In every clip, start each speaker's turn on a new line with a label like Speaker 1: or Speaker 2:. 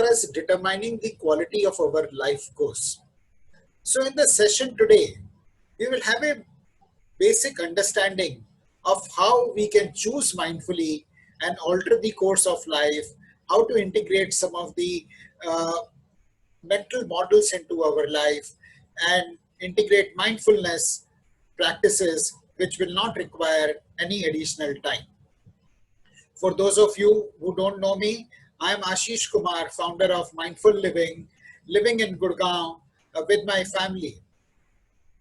Speaker 1: as determining the quality of our life goes. So in the session today, we will have a basic understanding of how we can choose mindfully and alter the course of life, how to integrate some of the uh, mental models into our life, and integrate mindfulness practices which will not require any additional time. For those of you who don't know me, I am Ashish Kumar, founder of Mindful Living, living in Gurgaon with my family.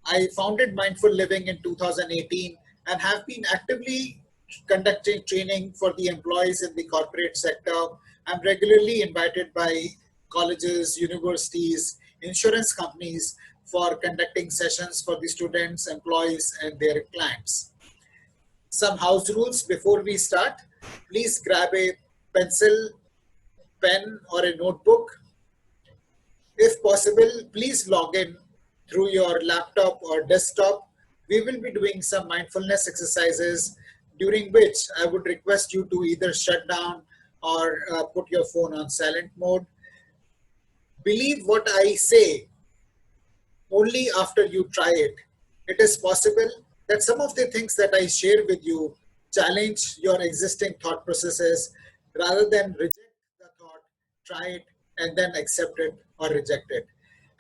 Speaker 1: I founded Mindful Living in 2018 and have been actively conducting training for the employees in the corporate sector. I'm regularly invited by colleges, universities, insurance companies for conducting sessions for the students, employees, and their clients. Some house rules before we start. Please grab a pencil, pen, or a notebook. If possible, please log in through your laptop or desktop. We will be doing some mindfulness exercises during which I would request you to either shut down or put your phone on silent mode. Believe what I say only after you try it. It is possible that some of the things that I share with you challenge your existing thought processes. Rather than reject the thought, try it and then accept it or reject it.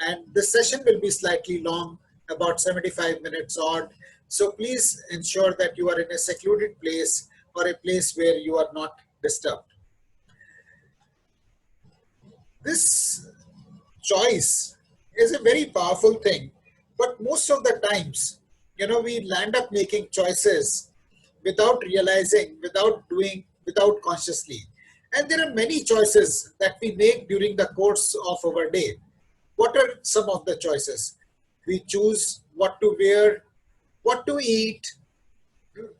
Speaker 1: And this session will be slightly long, about 75 minutes odd. So please ensure that you are in a secluded place or a place where you are not disturbed. This choice is a very powerful thing, but most of the times, we land up making choices without realizing, without doing, without consciously. And there are many choices that we make during the course of our day. What are some of the choices? We choose what to wear, what to eat,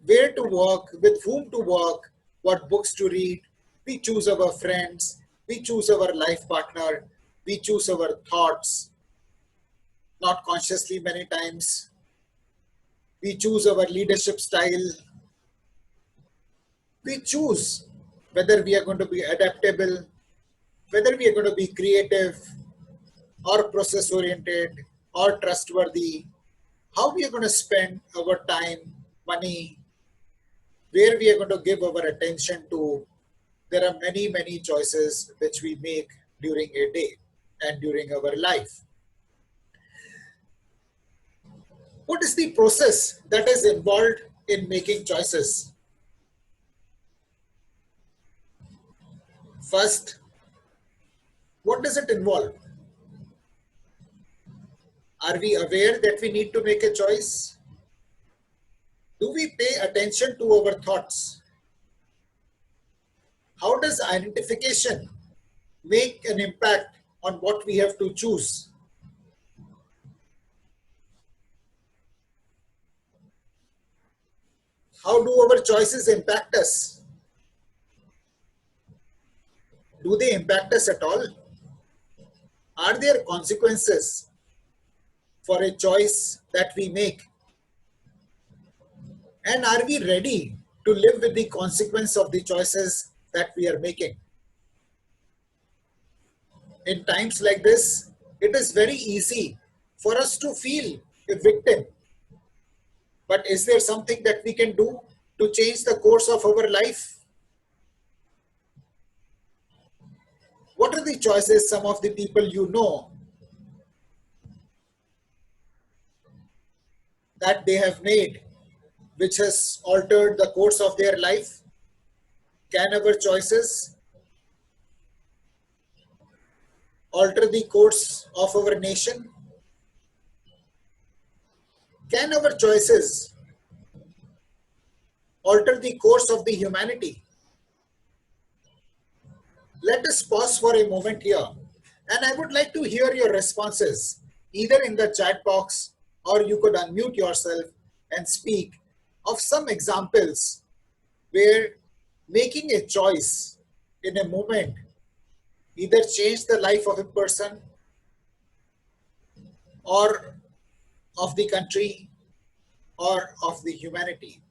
Speaker 1: where to work, with whom to work, what books to read. We choose our friends, we choose our life partner, we choose our thoughts, not consciously many times. We choose our leadership style. We choose whether we are going to be adaptable, whether we are going to be creative or process oriented or trustworthy, how we are going to spend our time, money, where we are going to give our attention to. There are many, many choices which we make during a day and during our life. What is the process that is involved in making choices? First, what does it involve? Are we aware that we need to make a choice? Do we pay attention to our thoughts? How does identification make an impact on what we have to choose? How do our choices impact us? Do they impact us at all? Are there consequences for a choice that we make? And are we ready to live with the consequence of the choices that we are making? In times like this, it is very easy for us to feel a victim. But is there something that we can do to change the course of our life? What are the choices some of the people you know that they have made which has altered the course of their life? Can our choices alter the course of our nation? Can our choices alter the course of the humanity? Let us pause for a moment here, and I would like to hear your responses either in the chat box or you could unmute yourself and speak of some examples where making a choice in a moment either changed the life of a person or of the country or of the humanity.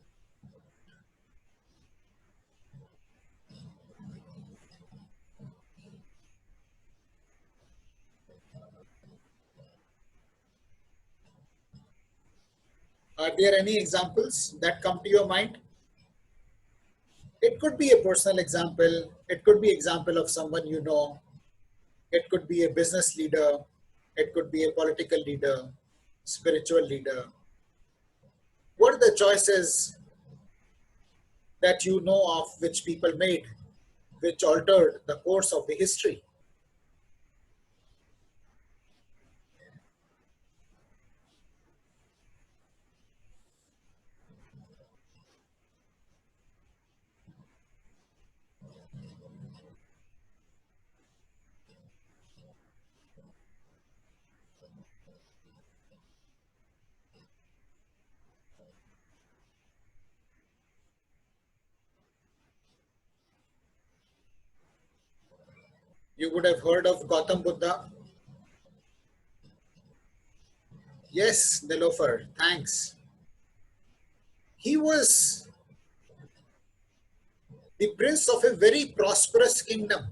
Speaker 1: Are there any examples that come to your mind? It could be a personal example. It could be example of someone you know. It could be a business leader. It could be a political leader, spiritual leader. What are the choices that you know of which people made, which altered the course of the history? You would have heard of Gautam Buddha. Yes, Nilofer, thanks. He was the prince of a very prosperous kingdom.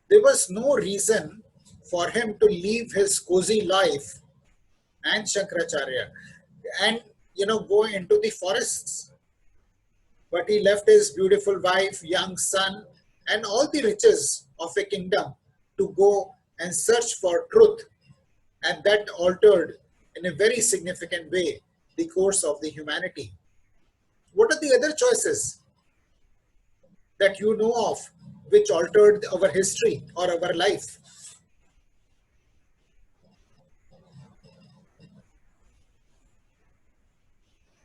Speaker 1: There was no reason for him to leave his cozy life and Shankaracharya and go into the forests. But he left his beautiful wife, young son, and all the riches of a kingdom to go and search for truth. And that altered in a very significant way the course of the humanity. What are the other choices that you know of which altered our history or our life?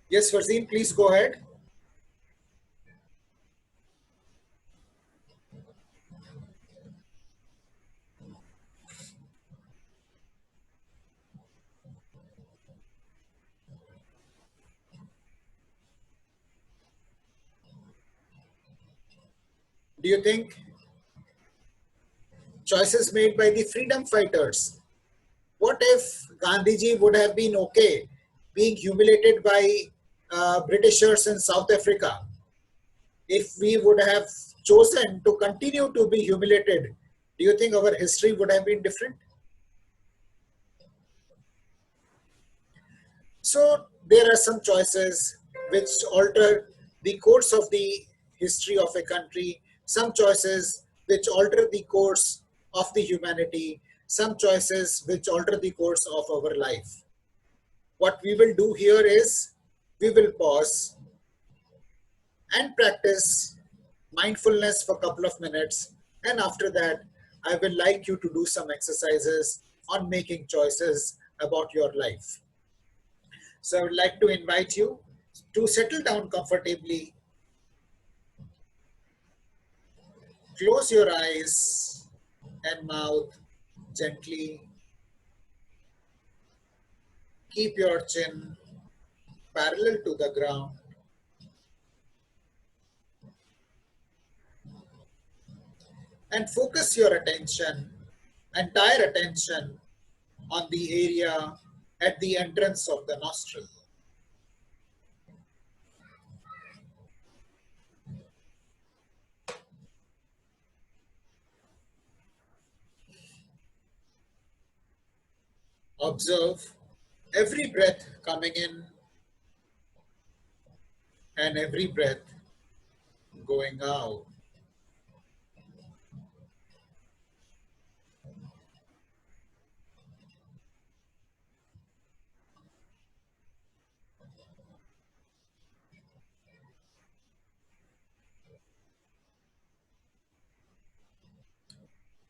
Speaker 1: Yes, Farzeen, please go ahead. Do you think choices made by the freedom fighters? What if Gandhiji would have been okay being humiliated by Britishers in South Africa? If we would have chosen to continue to be humiliated, do you think our history would have been different? So there are some choices which alter the course of the history of a country, some choices which alter the course of the humanity, some choices which alter the course of our life. What we will do here is we will pause and practice mindfulness for a couple of minutes. And after that, I will like you to do some exercises on making choices about your life. So I would like to invite you to settle down comfortably, close your eyes and mouth gently, keep your chin parallel to the ground, and focus your attention, entire attention, on the area at the entrance of the nostril. Observe every breath coming in and every breath going out.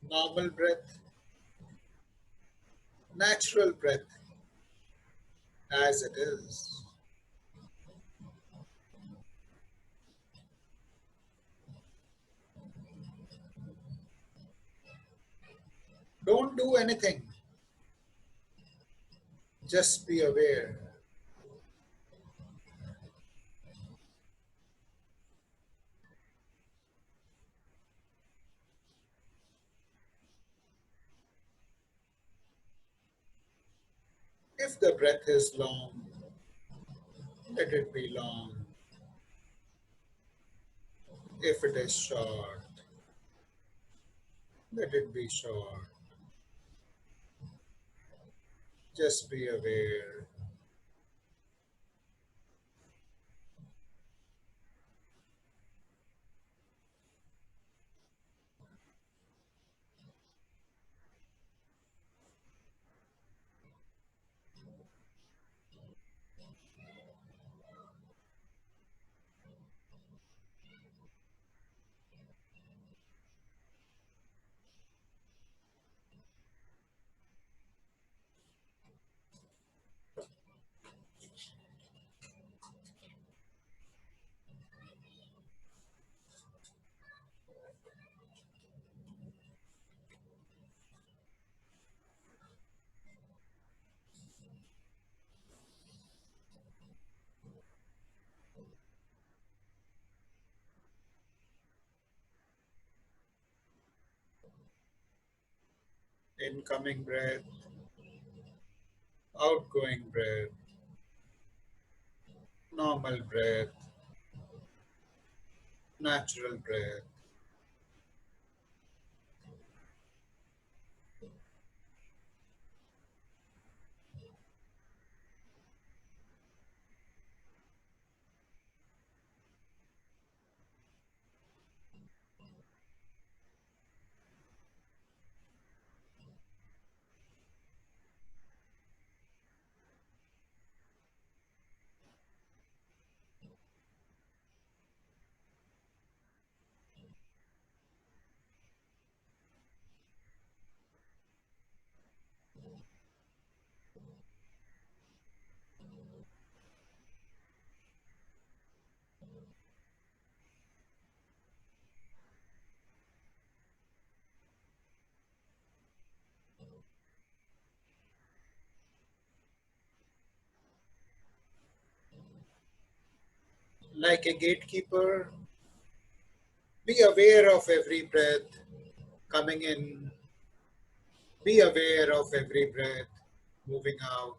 Speaker 1: Normal breath, natural breath as it is. Don't do anything, just be aware. If the breath is long, let it be long. If it is short, let it be short. Just be aware. Incoming breath, outgoing breath, normal breath, natural breath. Like a gatekeeper, be aware of every breath coming in, be aware of every breath moving out.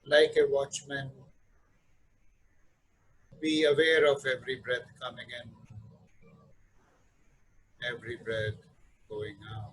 Speaker 1: Like a watchman, be aware of every breath coming in, every breath going out.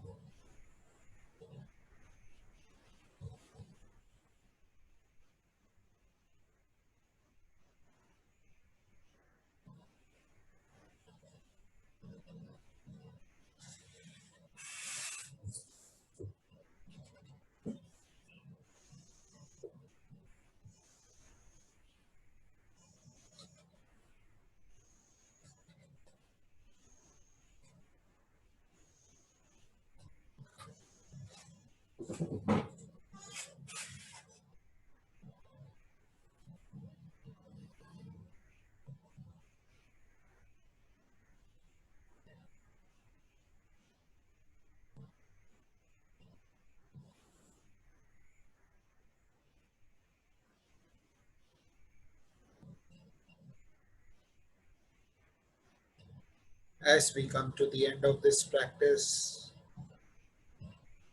Speaker 1: As we come to the end of this practice,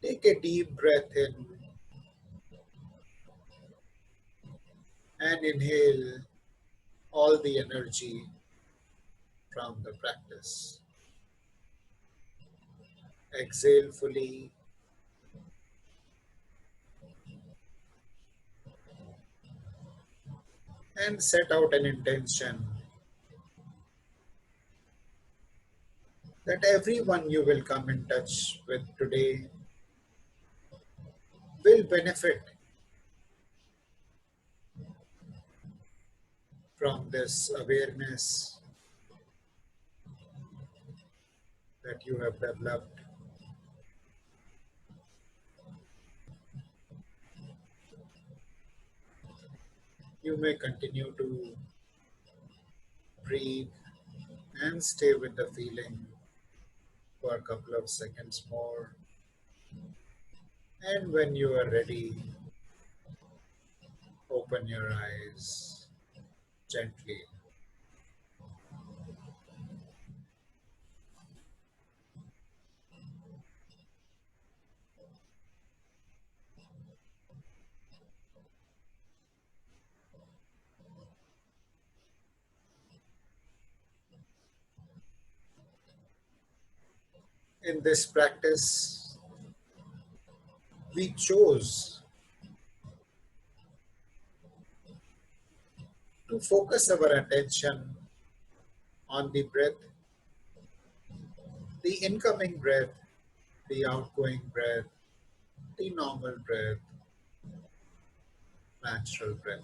Speaker 1: take a deep breath in and inhale all the energy from the practice. Exhale fully and set out an intention that everyone you will come in touch with today will benefit from this awareness, that you have developed. You may continue to breathe and stay with the feeling for a couple of seconds more. And when you are ready, open your eyes gently. In this practice, we chose to focus our attention on the breath, the incoming breath, the outgoing breath, the normal breath, natural breath.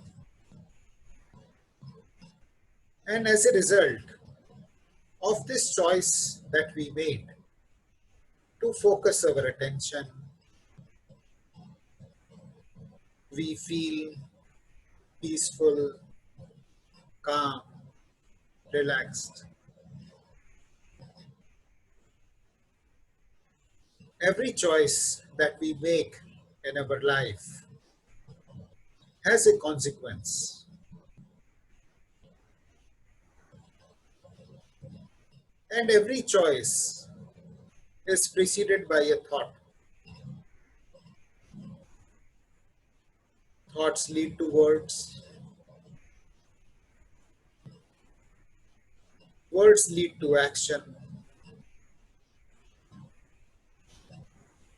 Speaker 1: And as a result of this choice that we made to focus our attention, we feel peaceful, calm, relaxed. Every choice that we make in our life has a consequence, and every choice is preceded by a thought. Thoughts lead to words, words lead to action,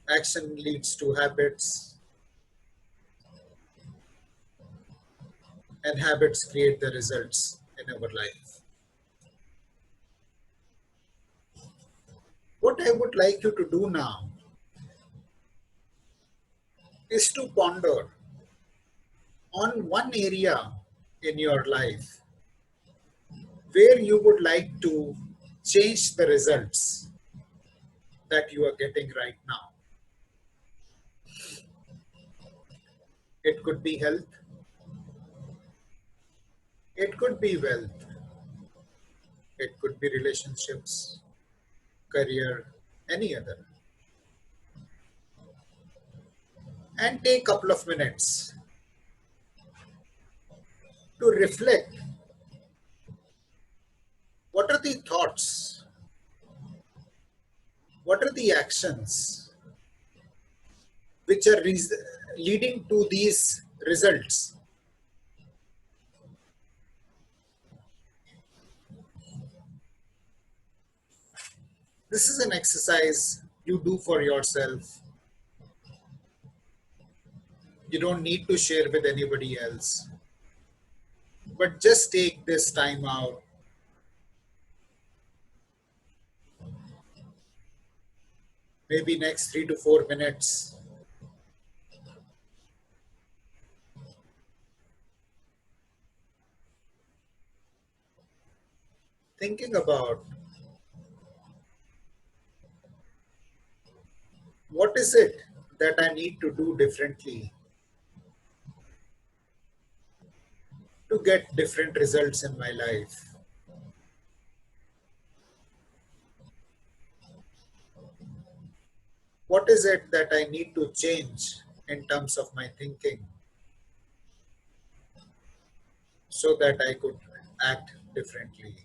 Speaker 1: action leads to habits, and habits create the results in our life. What I would like you to do now is to ponder on one area in your life where you would like to change the results that you are getting right now. It could be health, it could be wealth, it could be relationships, career, any other. And take a couple of minutes to reflect what are the thoughts, what are the actions which are leading to these results. This is an exercise you do for yourself. You don't need to share with anybody else. But just take this time out, maybe next 3 to 4 minutes, thinking about what is it that I need to do differently to get different results in my life. What is it that I need to change in terms of my thinking so that I could act differently?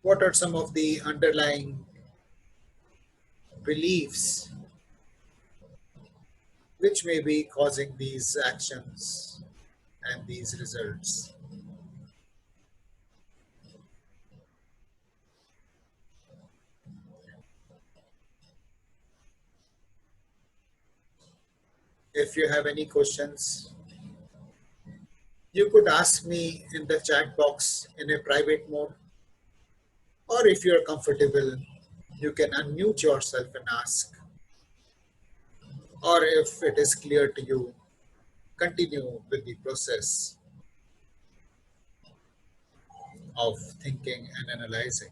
Speaker 1: What are some of the underlying beliefs which may be causing these actions and these results? If you have any questions, you could ask me in the chat box in a private mode, or if you're comfortable, you can unmute yourself and ask. Or if it is clear to you, continue with the process. of thinking and analyzing.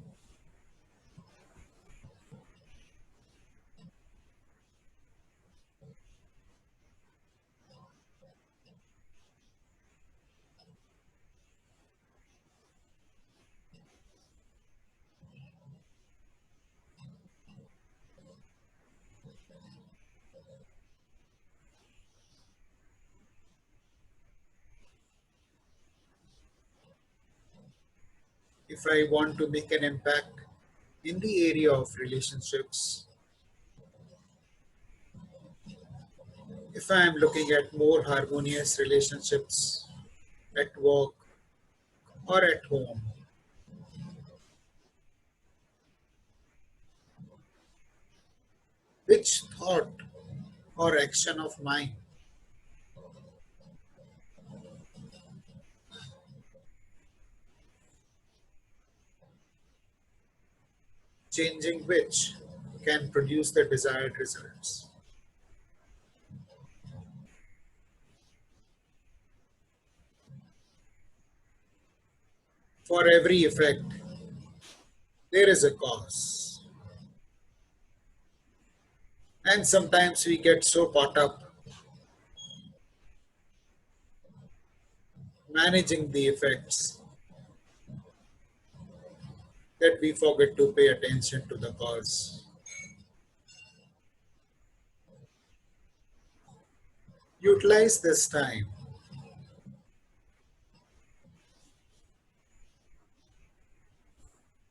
Speaker 1: If I want to make an impact in the area of relationships, if I am looking at more harmonious relationships at work or at home, which thought or action of mine, changing which, can produce the desired results? For every effect, there is a cause. And sometimes we get so caught up managing the effects that we forget to pay attention to the cause. Utilize this time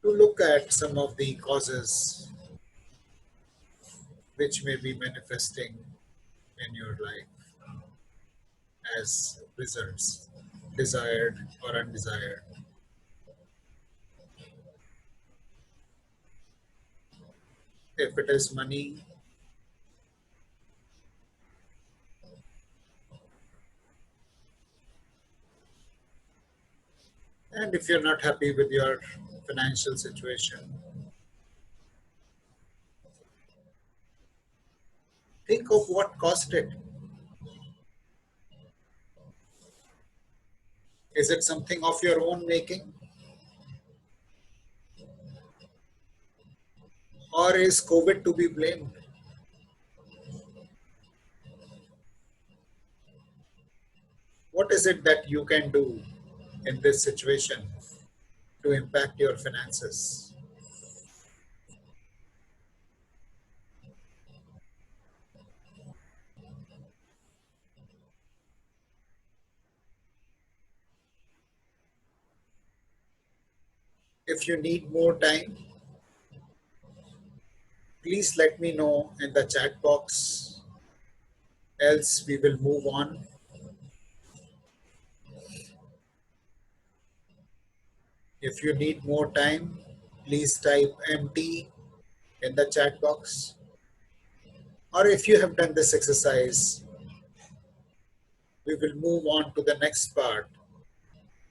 Speaker 1: to look at some of the causes which may be manifesting in your life as results, desired or undesired. If it is money, and if you're not happy with your financial situation, think of what caused it. Is it something of your own making, or is COVID to be blamed? What is it that you can do in this situation to impact your finances? If you need more time, please let me know in the chat box, else we will move on. If you need more time, please type empty in the chat box. Or if you have done this exercise, we will move on to the next part,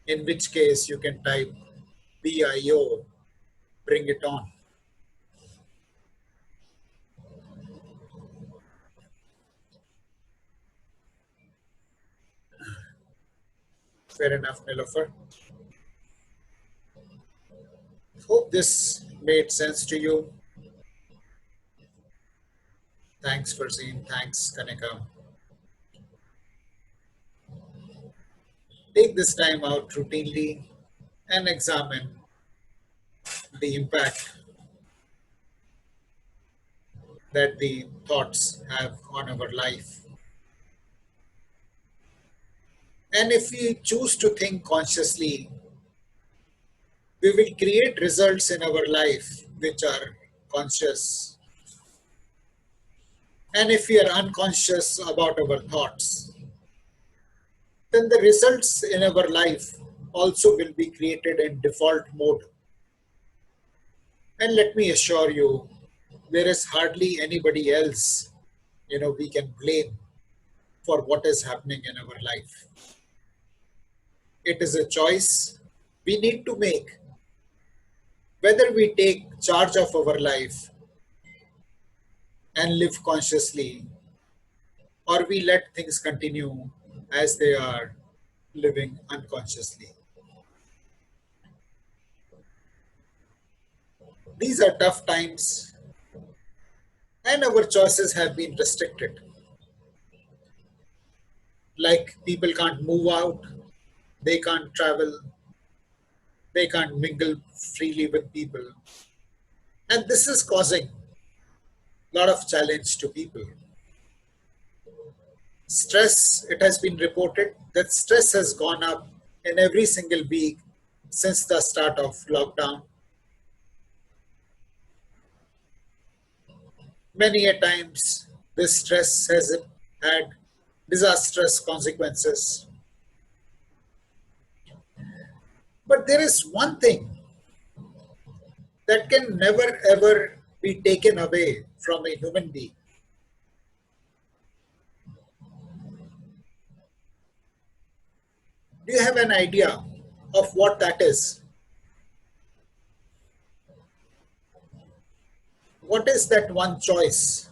Speaker 1: in which case you can type BIO, bring it on. Fair enough, Nilofer. Hope this made sense to you. Thanks for seeing. Thanks, Kanika. Take this time out routinely and examine the impact that the thoughts have on our life. And if we choose to think consciously, we will create results in our life which are conscious. And if we are unconscious about our thoughts, then the results in our life also will be created in default mode. And let me assure you, there is hardly anybody else we can blame for what is happening in our life. It is a choice we need to make whether we take charge of our life and live consciously, or we let things continue as they are living unconsciously. These are tough times, and our choices have been restricted. Like people can't move out, they can't travel, they can't mingle freely with people. And this is causing a lot of challenge to people. Stress, it has been reported that stress has gone up in every single week since the start of lockdown. Many a times, this stress has had disastrous consequences. But there is one thing that can never ever be taken away from a human being. Do you have an idea of what that is? What is that one choice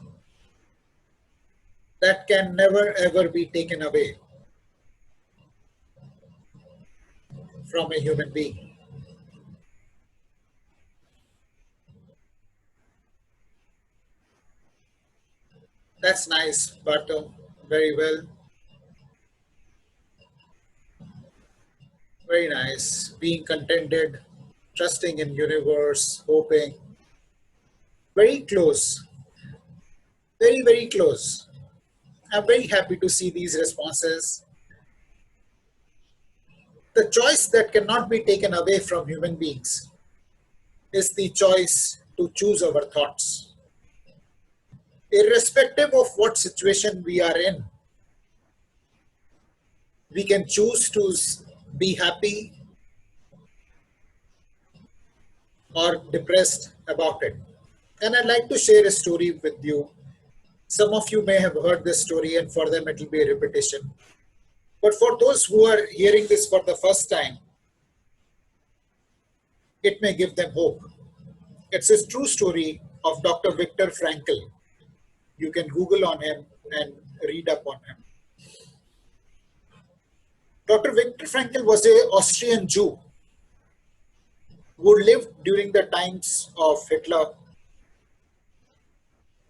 Speaker 1: that can never ever be taken away from a human being? That's nice, but very well, very nice. Being contented, trusting in universe, hoping. Very close, very, very close. I'm very happy to see these responses. The choice that cannot be taken away from human beings is the choice to choose our thoughts. Irrespective of what situation we are in, we can choose to be happy or depressed about it. And I'd like to share a story with you. Some of you may have heard this story, and for them, it will be a repetition. But for those who are hearing this for the first time, it may give them hope. It's a true story of Dr. Viktor Frankl. You can Google on him and read up on him. Dr. Viktor Frankl was an Austrian Jew who lived during the times of Hitler,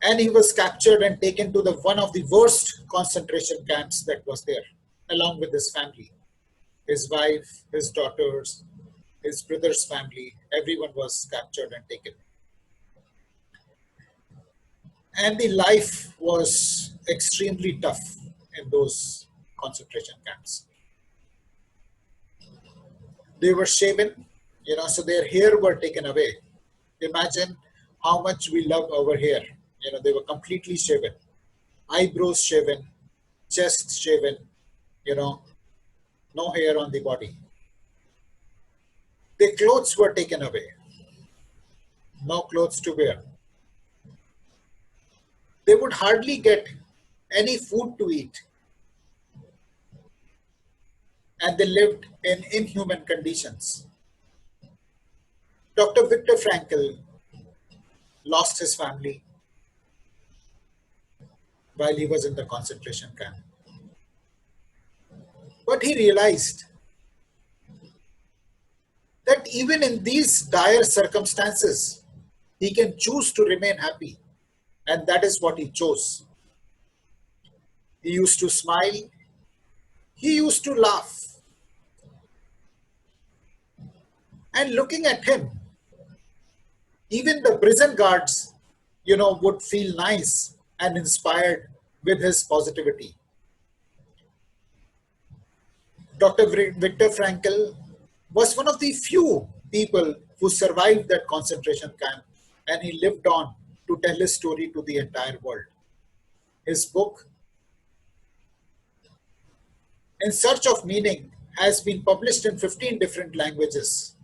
Speaker 1: and he was captured and taken to the one of the worst concentration camps that was there, along with his family, his wife, his daughters, his brother's family. Everyone was captured and taken. And the life was extremely tough in those concentration camps. They were shaven, so their hair were taken away. Imagine how much we love our hair. They were completely shaven, eyebrows shaven, chest shaven, you know, no hair on the body. Their clothes were taken away, no clothes to wear. They would hardly get any food to eat, and they lived in inhuman conditions. Dr. Viktor Frankl lost his family while he was in the concentration camp. But he realized that even in these dire circumstances, he can choose to remain happy. And that is what he chose. He used to smile, he used to laugh. And looking at him, even the prison guards, would feel nice and inspired with his positivity. Dr. Viktor Frankl was one of the few people who survived that concentration camp, and he lived on to tell his story to the entire world. His book, In Search of Meaning, has been published in 15 different languages.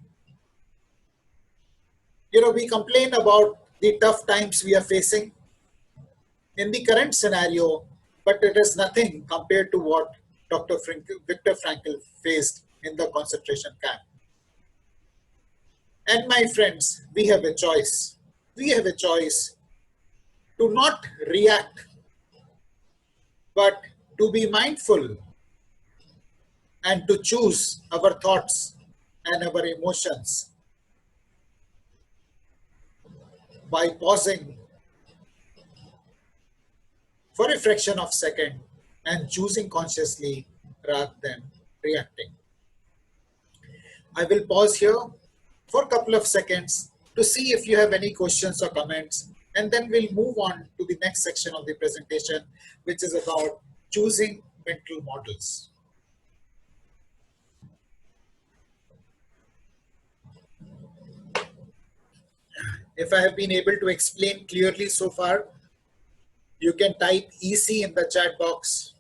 Speaker 1: We complain about the tough times we are facing in the current scenario, but it is nothing compared to what Viktor Frankl faced in the concentration camp. And my friends, we have a choice. We have a choice to not react, but to be mindful and to choose our thoughts and our emotions by pausing for a fraction of a second and choosing consciously rather than reacting. I will pause here for a couple of seconds to see if you have any questions or comments, and then we'll move on to the next section of the presentation, which is about choosing mental models. If I have been able to explain clearly so far, you can type EC in the chat box.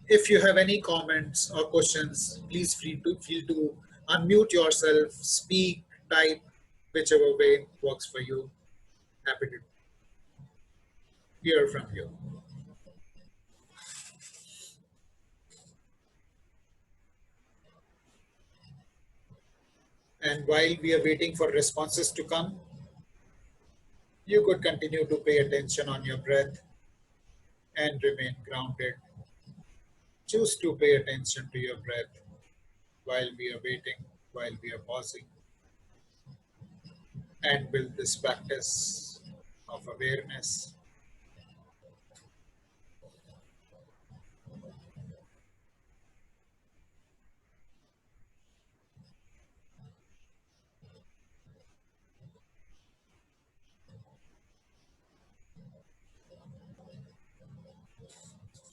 Speaker 1: If you have any comments or questions, please feel to unmute yourself, speak, type, whichever way works for you. Happy to hear from you. And while we are waiting for responses to come, you could continue to pay attention on your breath and remain grounded. Choose to pay attention to your breath while we are waiting, while we are pausing, and build this practice of awareness.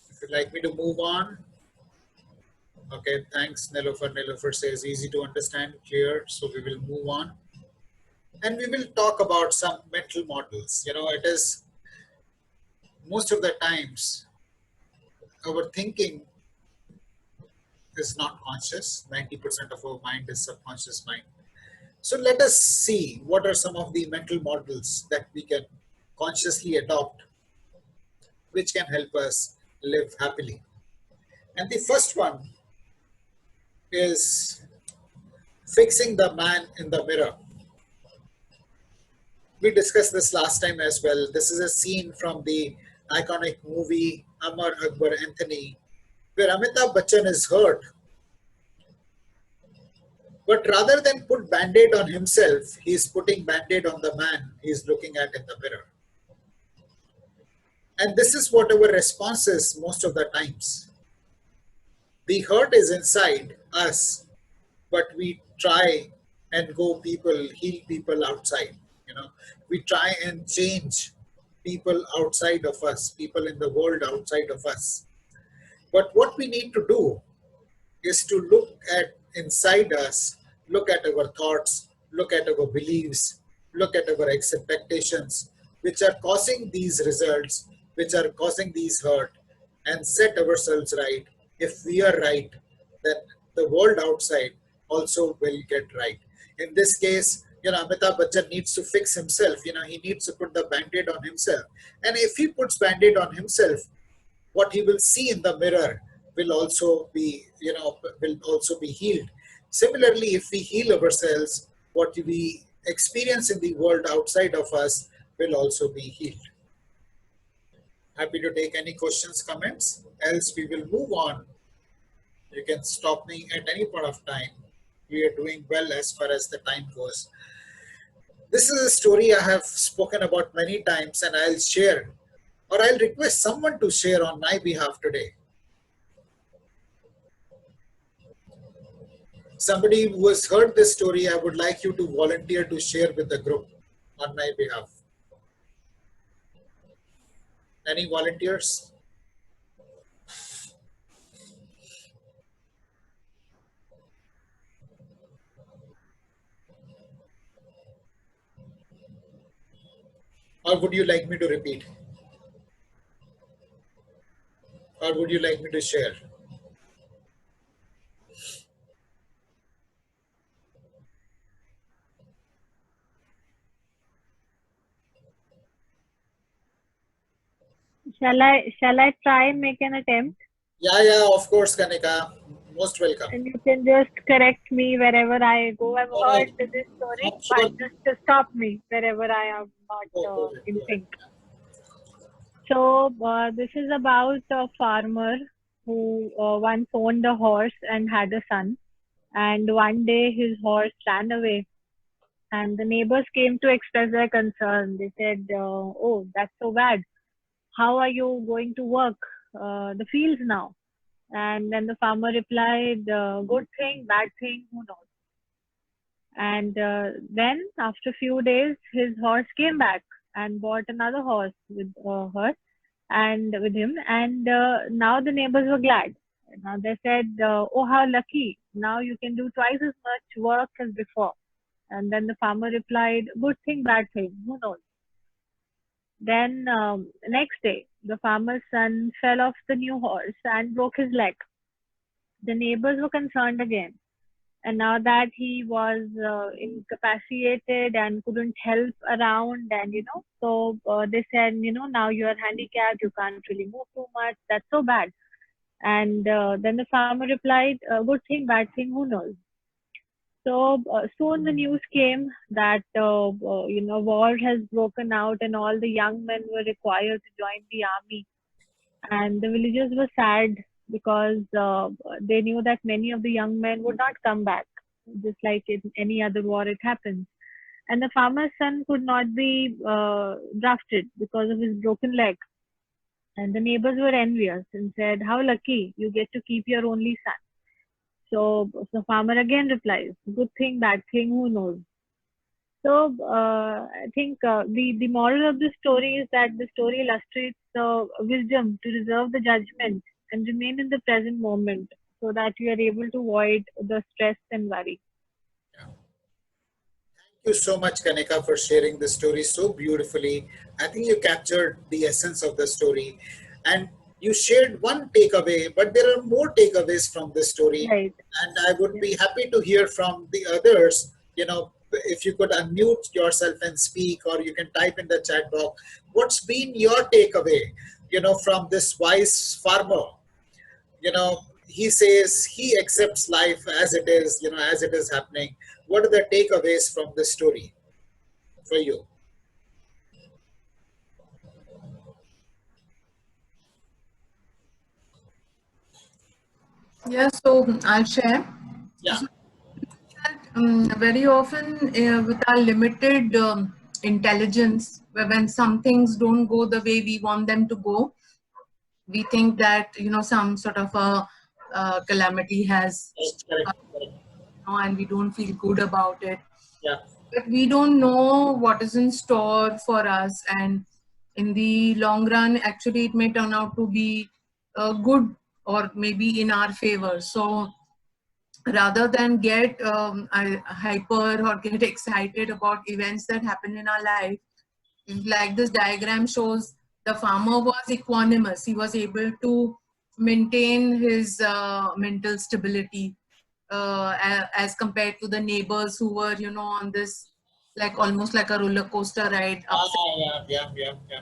Speaker 1: If you'd like me to move on, okay, thanks Nilofer. Nilofer says easy to understand, clear. So we will move on. And we will talk about some mental models. It is most of the times our thinking is not conscious. 90% of our mind is subconscious mind. So let us see what are some of the mental models that we can consciously adopt, which can help us live happily. And the first one is fixing the man in the mirror. We discussed this last time as well. This is a scene from the iconic movie Amar Akbar Anthony, where Amitabh Bachchan is hurt. But rather than put band-aid on himself, he's putting band-aid on the man he's looking at in the mirror. And this is what our response is most of the times. The hurt is inside us, but we try and heal people outside. We try and change people outside of us, people in the world outside of us. But what we need to do is to look at inside us, look at our thoughts, look at our beliefs, look at our expectations, which are causing these results, which are causing these hurt, and set ourselves right. If we are right, then the world outside also will get right. In this case, Amitabh Bachchan needs to fix himself. He needs to put the band-aid on himself. And if he puts band-aid on himself, what he will see in the mirror will also be healed. Similarly, if we heal ourselves, what we experience in the world outside of us will also be healed. Happy to take any questions, comments. Else we will move on. You can stop me at any point of time. We are doing well as far as the time goes. This is a story I have spoken about many times, and I'll share, or I'll request someone to share on my behalf today. Somebody who has heard this story, I would like you to volunteer to share with the group on my behalf. Any volunteers? Or would you like me to repeat? Or would you like me to share?
Speaker 2: Shall I try and make an attempt?
Speaker 1: Yeah, of course, Kanika. Most welcome.
Speaker 2: And you can just correct me wherever I go. I've heard this story, but just to stop me wherever I am not in sync. So this is about a farmer who once owned a horse and had a son. And one day his horse ran away, And the neighbors came to express their concern. They said, "Oh, that's so bad. How are you going to work the fields now?" And then the farmer replied, "Good thing, bad thing, who knows?" And then after a few days, his horse came back and bought another horse with her and with him. And now the neighbors were glad. Now they said, "Oh, how lucky! Now you can do twice as much work as before." And then the farmer replied, "Good thing, bad thing, who knows?" Then next day, the farmer's son fell off the new horse and broke his leg. The neighbors were concerned again. And now that he was incapacitated and couldn't help around, and so they said, "Now you are handicapped, you can't really move too much. That's so bad." And then the farmer replied, "Good thing, bad thing, who knows?" So soon the news came that war has broken out and all the young men were required to join the army. And the villagers were sad because they knew that many of the young men would not come back, just like in any other war it happens. And the farmer's son could not be drafted because of his broken leg. And the neighbors were envious and said, "How lucky you get to keep your only son." So the farmer again replies, "Good thing, bad thing, who knows?" So I think the moral of the story is that the story illustrates wisdom to reserve the judgment and remain in the present moment so that you are able to avoid the stress and worry.
Speaker 1: Thank you so much, Kanika, for sharing the story so beautifully. I think you captured the essence of the story, and you shared one takeaway, but there are more takeaways from this story.
Speaker 2: Right.
Speaker 1: And I would
Speaker 2: Yeah.
Speaker 1: be happy to hear from the others. If you could unmute yourself and speak, or you can type in the chat box, what's been your takeaway, from this wise farmer? He says he accepts life as it is, as it is happening. What are the takeaways from the story for you?
Speaker 3: Yeah, so I'll share.
Speaker 1: Yeah.
Speaker 3: So very often, with our limited intelligence, when some things don't go the way we want them to go, we think that some sort of a calamity has
Speaker 1: Correct,
Speaker 3: struck us,
Speaker 1: correct, correct.
Speaker 3: and we don't feel good about it.
Speaker 1: Yeah.
Speaker 3: But we don't know what is in store for us, and in the long run, actually, it may turn out to be good or maybe in our favor. So rather than get hyper or get excited about events that happen in our life, like this diagram shows, the farmer was equanimous. He was able to maintain his mental stability as compared to the neighbors who were, on this like almost like a roller coaster ride,
Speaker 1: Ah,
Speaker 3: upset.
Speaker 1: yeah, yeah, yeah, yeah.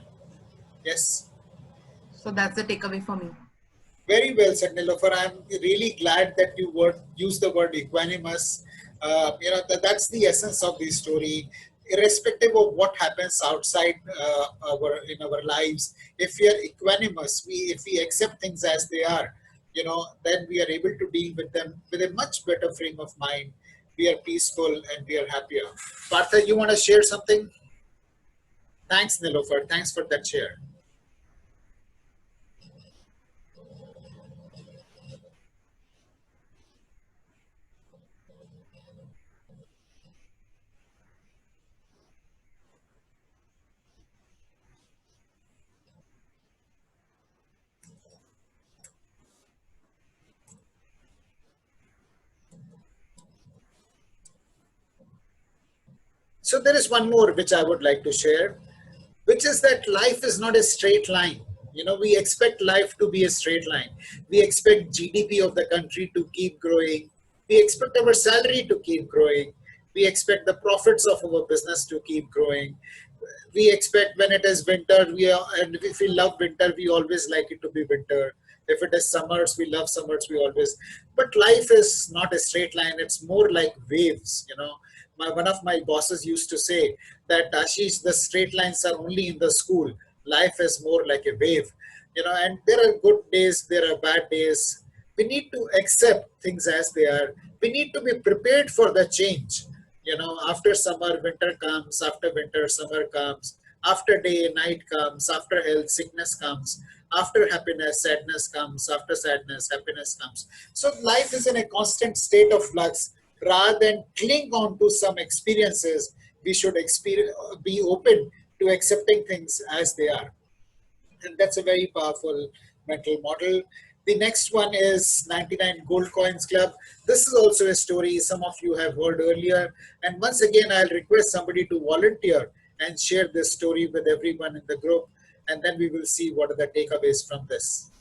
Speaker 1: Yes.
Speaker 3: So that's the takeaway for me.
Speaker 1: Very well said, Nilofer. I'm really glad that you use the word equanimous. That's the essence of the story. Irrespective of what happens outside in our lives, if we are equanimous, if we accept things as they are, then we are able to deal with them with a much better frame of mind. We are peaceful and we are happier. Partha, you want to share something? Thanks, Nilofer. Thanks for that share. So there is one more which I would like to share, which is that life is not a straight line. We expect life to be a straight line. We expect GDP of the country to keep growing. We expect our salary to keep growing. We expect the profits of our business to keep growing. We expect when it is winter, and if we love winter, we always like it to be winter. If it is summers, we love summers, we always. But life is not a straight line. It's more like waves. One of my bosses used to say that, Ashish, the straight lines are only in the school. Life is more like a wave. And there are good days, there are bad days. We need to accept things as they are. We need to be prepared for the change. After summer, winter comes. After winter, summer comes. After day, night comes. After health, sickness comes. After happiness, sadness comes. After sadness, happiness comes. So life is in a constant state of flux. Rather than cling on to some experiences, we should be open to accepting things as they are. And that's a very powerful mental model. The next one is 99 Gold Coins Club. This is also a story some of you have heard earlier. And once again, I'll request somebody to volunteer and share this story with everyone in the group. And then we will see what are the takeaways from this.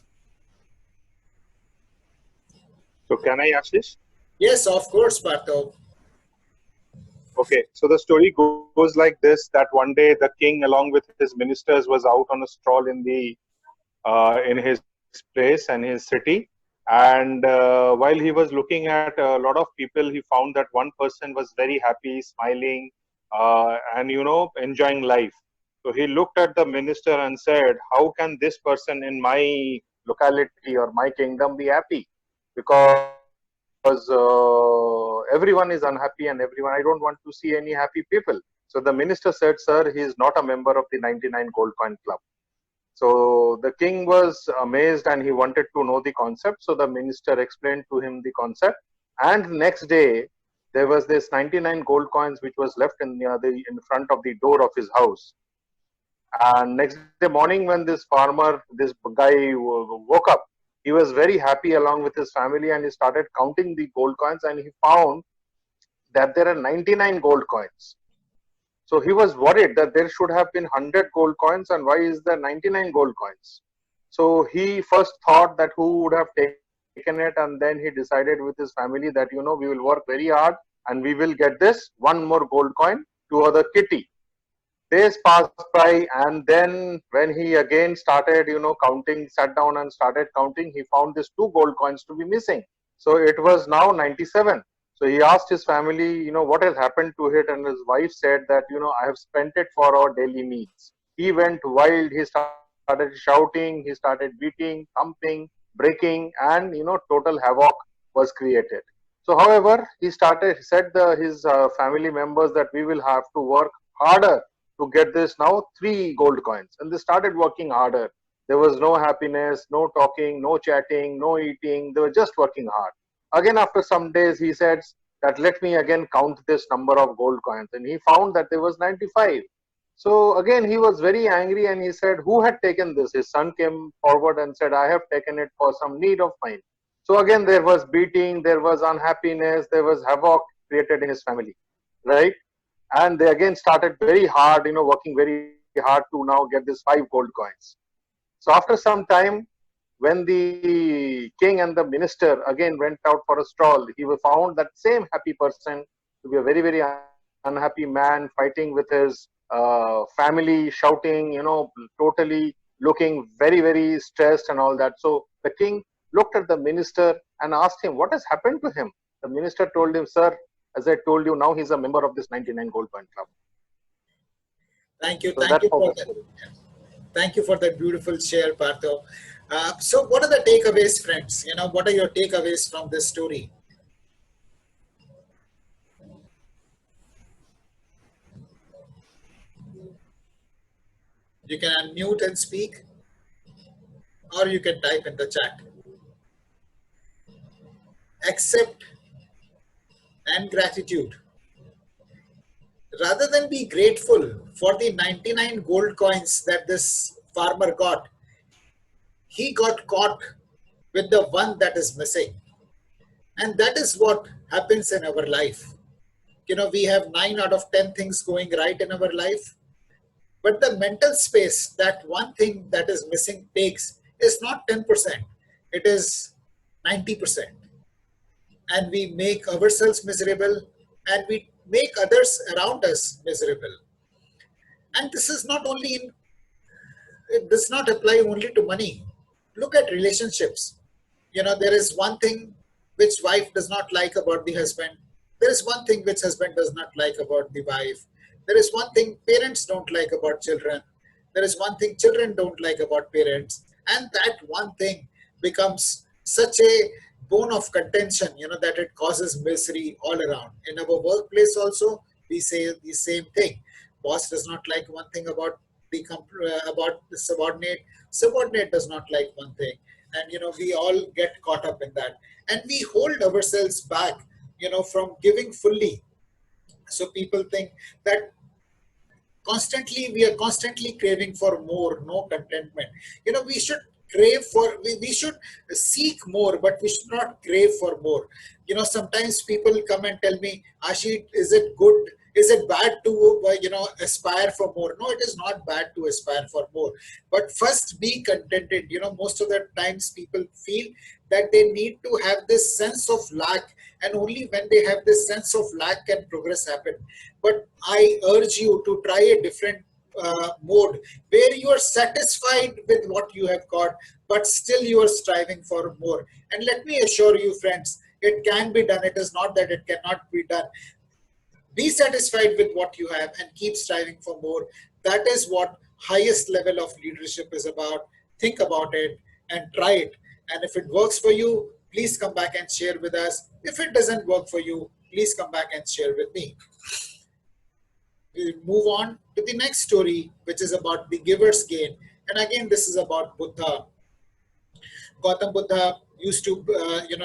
Speaker 4: So can I ask this?
Speaker 1: Yes, of course, Partho.
Speaker 4: Okay, so the story goes like this: that one day the king, along with his ministers, was out on a stroll in his place and his city. And while he was looking at a lot of people, he found that one person was very happy, smiling, and enjoying life. So he looked at the minister and said, "How can this person in my locality or my kingdom be happy? Because everyone is unhappy and everyone. I don't want to see any happy people." So the minister said, "Sir, he is not a member of the 99 Gold Coin Club." So the king was amazed and he wanted to know the concept. So the minister explained to him the concept. And next day, there was this 99 gold coins which was left in front of the door of his house. And next day morning, when this guy woke up, he was very happy along with his family and he started counting the gold coins and he found that there are 99 gold coins. So he was worried that there should have been 100 gold coins and why is there 99 gold coins? So he first thought that who would have taken it, and then he decided with his family that we will work very hard and we will get this one more gold coin to other kitty. Days passed by, and then when he again started counting, sat down and started counting, he found these two gold coins to be missing. So it was now 97. So he asked his family, what has happened to it, and his wife said that I have spent it for our daily needs. He went wild, he started shouting, he started beating, thumping, breaking, and total havoc was created. So however, he said his family members that we will have to work harder to get this now 3 gold coins, and they started working harder. There was no happiness, no talking, no chatting, no eating. They were just working hard. Again, after some days, he said that let me again count this number of gold coins, and he found that there was 95. So again, he was very angry and he said, who had taken this? His son came forward and said, I have taken it for some need of mine. So again, there was beating, there was unhappiness, there was havoc created in his family, right? And they again started very hard, working very hard to now get these 5 gold coins. So after some time, when the king and the minister again went out for a stroll, he found that same happy person to be a very, very unhappy man fighting with his family, shouting, totally looking very, very stressed and all that. So the king looked at the minister and asked him, what has happened to him? The minister told him, sir, as I told you, now he's a member of this 99 Gold Coin Club.
Speaker 1: Thank you.
Speaker 4: So that's how
Speaker 1: For that. Thank you for that beautiful share, Partho. So what are the takeaways, friends? What are your takeaways from this story? You can unmute and speak, or you can type in the chat. Accept and gratitude. Rather than be grateful for the 99 gold coins that this farmer got, he got caught with the one that is missing. And that is what happens in our life. We have 9 out of 10 things going right in our life. But the mental space that one thing that is missing takes is not 10%, it is 90%. And we make ourselves miserable and we make others around us miserable. And this is not only in, it does not apply only to money. Look at relationships. There is one thing which wife does not like about the husband. There is one thing which husband does not like about the wife. There is one thing parents don't like about children. There is one thing children don't like about parents. And that one thing becomes such a bone of contention, that it causes misery all around. In our workplace also, we say the same thing. Boss does not like one thing about about the subordinate. Subordinate does not like one thing, and we all get caught up in that, and we hold ourselves back, from giving fully. So people think that we are constantly craving for more, no contentment. We should we should seek more, but we should not crave for more. Sometimes people come and tell me, Ashit, is it good, is it bad to aspire for more? No, it is not bad to aspire for more, but first be contented. Most of the times people feel that they need to have this sense of lack, and only when they have this sense of lack can progress happen. But I urge you to try a different mode, where you are satisfied with what you have got, but still you are striving for more. And let me assure you, friends, it can be done. It is not that it cannot be done. Be satisfied with what you have and keep striving for more. That is what highest level of leadership is about. Think about it and try it. And if it works for you, please come back and share with us. If it doesn't work for you, please come back and share with me. We'll move on to the next story, which is about the giver's gain. And again, this is about Buddha. Gautam Buddha used to,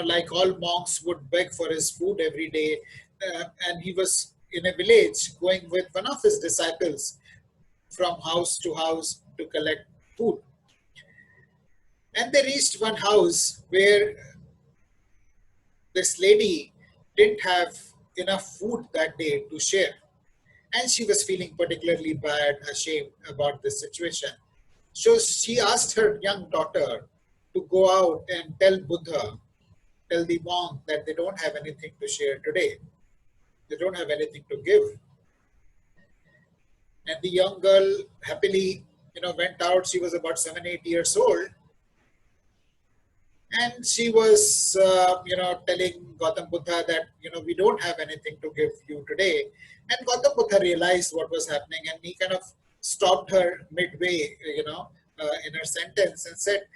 Speaker 1: like all monks, would beg for his food every day. And he was in a village going with one of his disciples from house to house to collect food. And they reached one house where this lady didn't have enough food that day to share. And she was feeling particularly bad, ashamed about this situation. So she asked her young daughter to go out and tell Buddha, tell the monk that they don't have anything to share today. They don't have anything to give. And the young girl happily, went out. She was about 7, 8 years old. And she was, telling Gautam Buddha that, we don't have anything to give you today. And Gautam Buddha realized what was happening, and he kind of stopped her midway, in her sentence and said,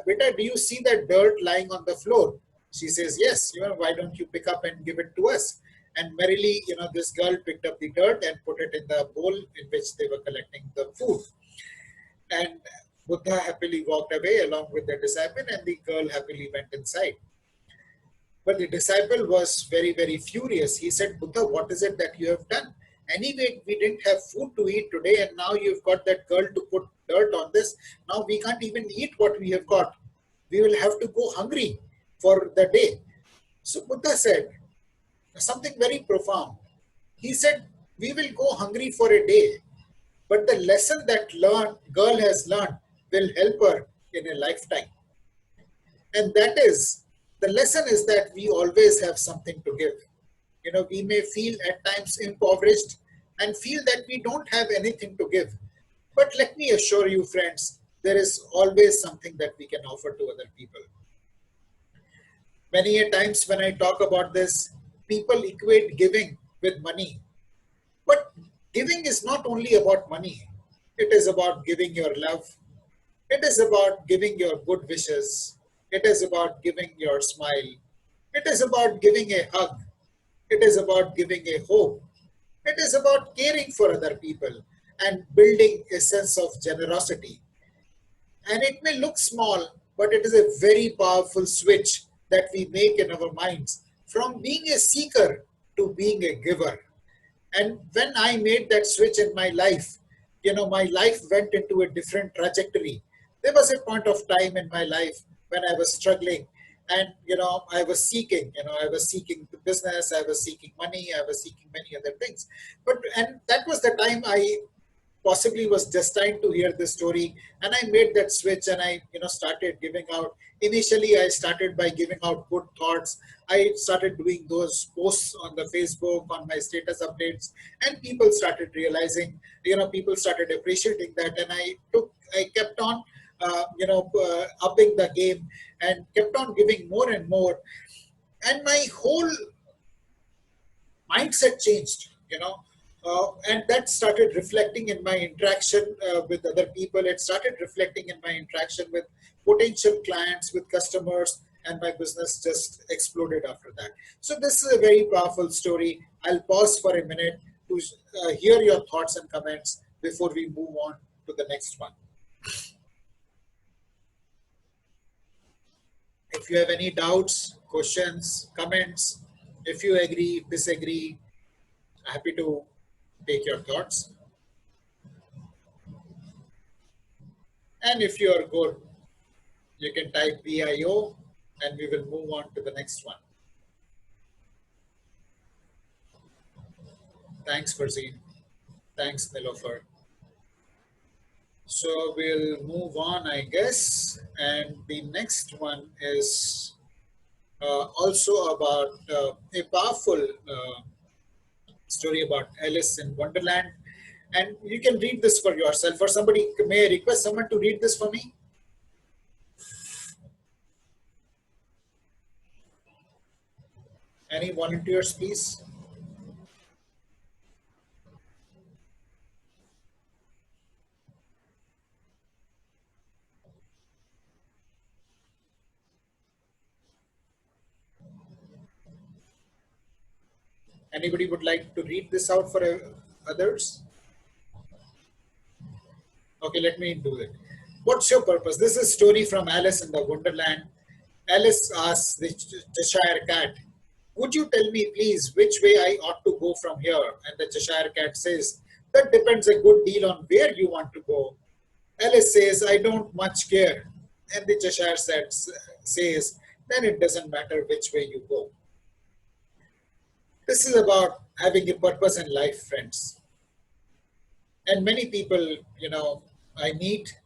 Speaker 1: Beta, do you see that dirt lying on the floor? She says, yes, why don't you pick up and give it to us? And merrily, this girl picked up the dirt and put it in the bowl in which they were collecting the food. And Buddha happily walked away along with the disciple, and the girl happily went inside. But the disciple was very, very furious. He said, Buddha, what is it that you have done? Anyway, we didn't have food to eat today, and now you've got that girl to put dirt on this. Now we can't even eat what we have got. We will have to go hungry for the day. So Buddha said something very profound. He said, we will go hungry for a day, but the lesson that girl has learned will help her in a lifetime. And that is, the lesson is that we always have something to give. We may feel at times impoverished and feel that we don't have anything to give. But let me assure you, friends, there is always something that we can offer to other people. Many a times when I talk about this, people equate giving with money. But giving is not only about money. It is about giving your love. It is about giving your good wishes. It is about giving your smile. It is about giving a hug. It is about giving a hope. It is about caring for other people and building a sense of generosity. And it may look small, but it is a very powerful switch that we make in our minds from being a seeker to being a giver. And when I made that switch in my life, my life went into a different trajectory. There was a point of time in my life when I was struggling, and I was seeking the business, I was seeking money, I was seeking many other things. And that was the time I possibly was destined to hear this story, and I made that switch, and I started giving out. Initially I started by giving out good thoughts. I started doing those posts on the Facebook, on my status updates, and people started realizing, people started appreciating that, and I kept on upping the game and kept on giving more and more, and my whole mindset changed, and that started reflecting in my interaction with other people. It started reflecting in my interaction with potential clients, with customers, and my business just exploded after that. So this is a very powerful story. I'll pause for a minute to hear your thoughts and comments before we move on to the next one. If you have any doubts, questions, comments, if you agree, disagree, happy to take your thoughts. And if you are good, you can type VIO and we will move on to the next one. Thanks, Farzeen. Thanks, Nilofer. So we'll move on, I guess. And the next one is also about a powerful story about Alice in Wonderland. And you can read this for yourself. Or somebody, may I request someone to read this for me? Any volunteers, please? Anybody would like to read this out for others? Okay, let me do it. What's your purpose? This is a story from Alice in the Wonderland. Alice asks the Cheshire Cat, would you tell me please which way I ought to go from here? And the Cheshire Cat says, that depends a good deal on where you want to go. Alice says, I don't much care. And the Cheshire Cat says, then it doesn't matter which way you go. This is about having a purpose in life, friends. And many people, I meet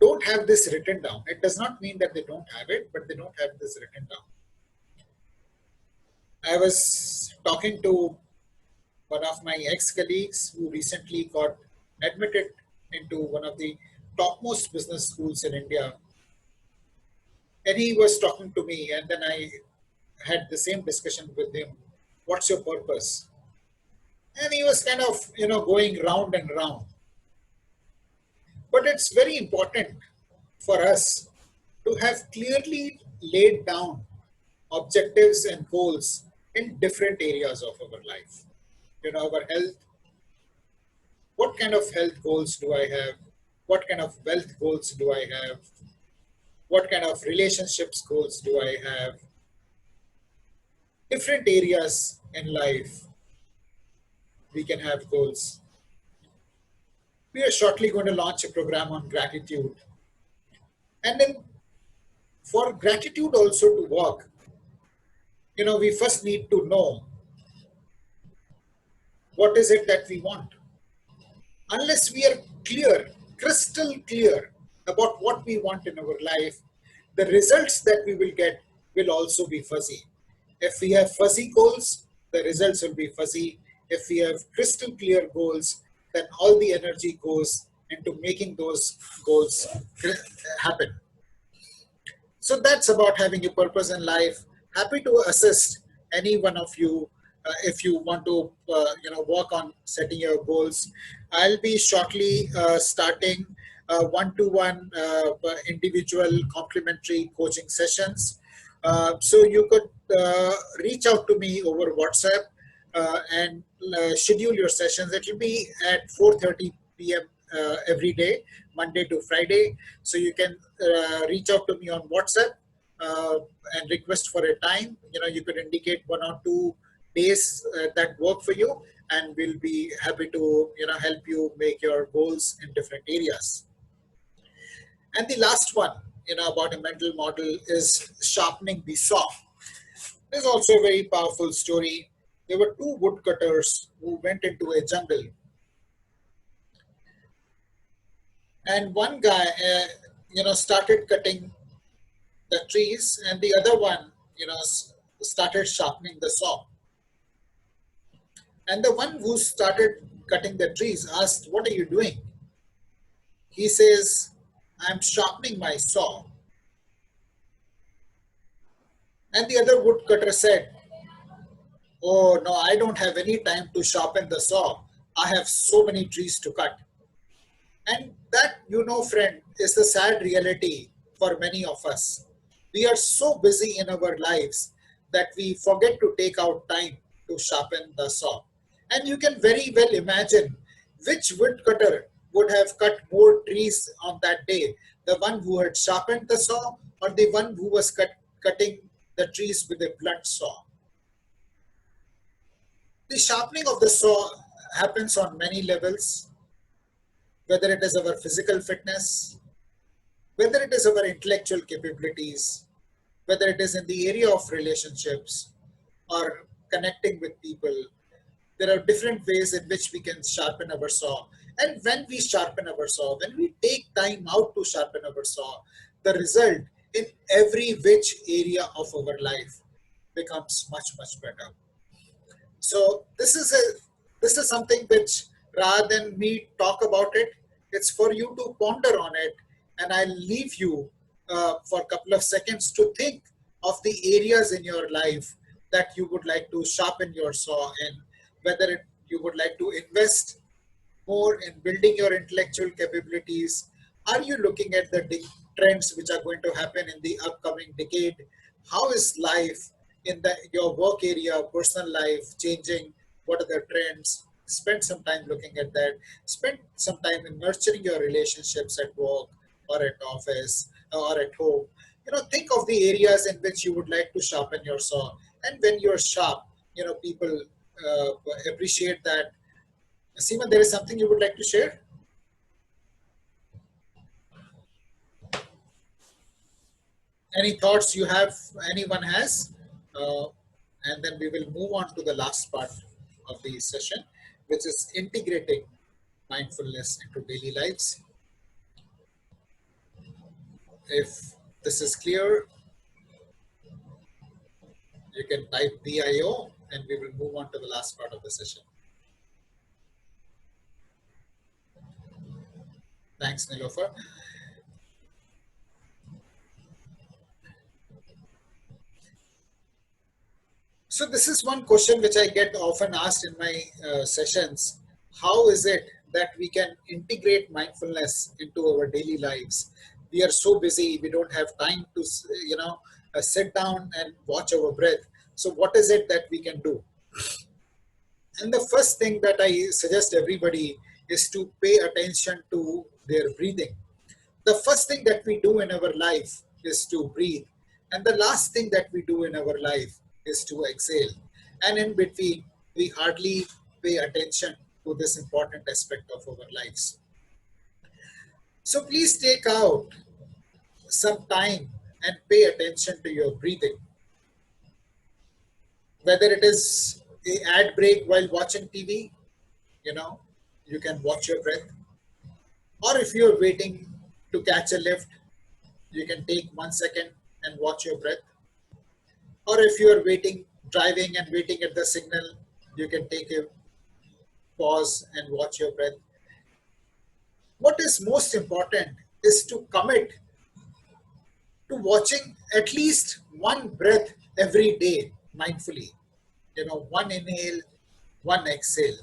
Speaker 1: don't have this written down. It does not mean that they don't have it, but they don't have this written down. I was talking to one of my ex-colleagues who recently got admitted into one of the topmost business schools in India. And he was talking to me, and then I had the same discussion with him. What's your purpose? And he was kind of, going round and round. But it's very important for us to have clearly laid down objectives and goals in different areas of our life. Our health. What kind of health goals do I have? What kind of wealth goals do I have? What kind of relationships goals do I have? Different areas in life, we can have goals. We are shortly going to launch a program on gratitude. And then for gratitude also to work, we first need to know what is it that we want. Unless we are clear, crystal clear about what we want in our life, the results that we will get will also be fuzzy. If we have fuzzy goals, the results will be fuzzy. If we have crystal clear goals, then all the energy goes into making those goals happen. So that's about having a purpose in life. Happy to assist any one of you if you want to work on setting your goals. I'll be shortly starting one-to-one individual complimentary coaching sessions. So you could reach out to me over WhatsApp and schedule your sessions. It will be at 4:30 p.m. Every day, Monday to Friday. So you can reach out to me on WhatsApp and request for a time. You could indicate 1 or 2 days that work for you, and we'll be happy to help you make your goals in different areas. And the last one, about a mental model is sharpening the saw. This is also a very powerful story. There were 2 woodcutters who went into a jungle. And one guy, started cutting the trees, and the other one, started sharpening the saw. And the one who started cutting the trees asked, what are you doing? He says, I'm sharpening my saw. And the other woodcutter said, oh no, I don't have any time to sharpen the saw. I have so many trees to cut. And that, friend, is the sad reality for many of us. we are so busy in our lives that we forget to take out time to sharpen the saw. And you can very well imagine which woodcutter would have cut more trees on that day, the one who had sharpened the saw or the one who was cutting the trees with a blunt saw. The sharpening of the saw happens on many levels, whether it is our physical fitness, whether it is our intellectual capabilities, whether it is in the area of relationships or connecting with people. There are different ways in which we can sharpen our saw. And when we sharpen our saw, when we take time out to sharpen our saw, the result in every which area of our life becomes much, much better. So this is something which, rather than me talk about it, it's for you to ponder on it, and I'll leave you for a couple of seconds to think of the areas in your life that you would like to sharpen your saw in, whether you would like to invest more in building your intellectual capabilities? Are you looking at the trends which are going to happen in the upcoming decade? How is life in your work area, personal life changing? What are the trends? Spend some time looking at that. Spend some time in nurturing your relationships at work or at office or at home. Think of the areas in which you would like to sharpen your saw. And when you're sharp, people appreciate that. Seema, there is something you would like to share? Any thoughts you have, anyone has? Uh, and then we will move on to the last part of the session, which is integrating mindfulness into daily lives. If this is clear, you can type BIO and we will move on to the last part of the session. Thanks, Nilofer. So this is one question which I get often asked in my sessions. How is it that we can integrate mindfulness into our daily lives? We are so busy, we don't have time to, sit down and watch our breath. So what is it that we can do? And the first thing that I suggest everybody is to pay attention to their breathing. The first thing that we do in our life is to breathe. And the last thing that we do in our life is to exhale. And in between, we hardly pay attention to this important aspect of our lives. So please take out some time and pay attention to your breathing. Whether it is an ad break while watching TV, you can watch your breath. Or if you're waiting to catch a lift, you can take 1 second and watch your breath. Or if you are driving and waiting at the signal, you can take a pause and watch your breath. What is most important is to commit to watching at least one breath every day mindfully. One inhale, one exhale.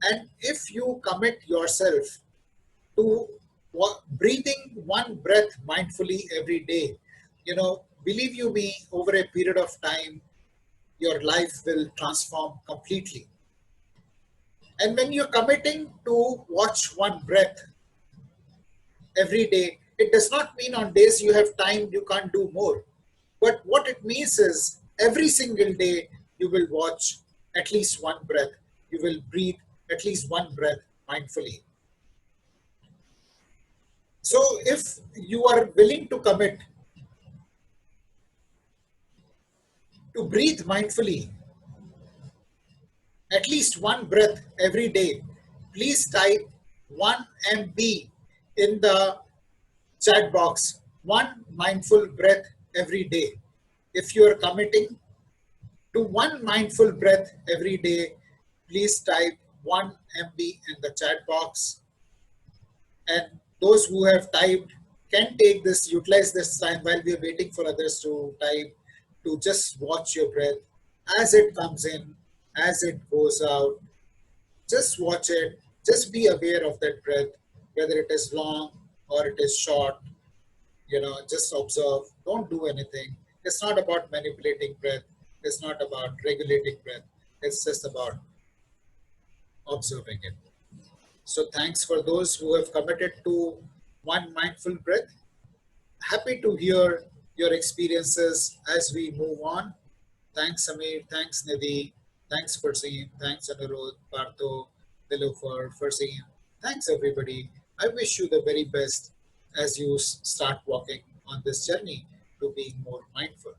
Speaker 1: And if you commit yourself to breathing one breath mindfully every day, believe you me, over a period of time, your life will transform completely. And when you're committing to watch one breath every day, it does not mean on days you have time, you can't do more. But what it means is every single day, you will watch at least one breath. You will breathe at least one breath mindfully. So if you are willing to commit to breathe mindfully, at least one breath every day, please type 1 MB in the chat box. One mindful breath every day. If you are committing to one mindful breath every day, please type 1 MB in the chat box. And those who have typed can utilize this time while we are waiting for others to type, to just watch your breath as it comes in, as it goes out. Just watch it. Just be aware of that breath, whether it is long or it is short. Just observe. don't do anything. It's not about manipulating breath. It's not about regulating breath. It's just about observing it. So thanks for those who have committed to one mindful breath. Happy to hear your experiences as we move on. Thanks, Samir. Thanks, Nidhi. Thanks, Farsim. Thanks, Anirudh, Partho, Dilofer, Farsim. Thanks, everybody. I wish you the very best as you start walking on this journey to being more mindful.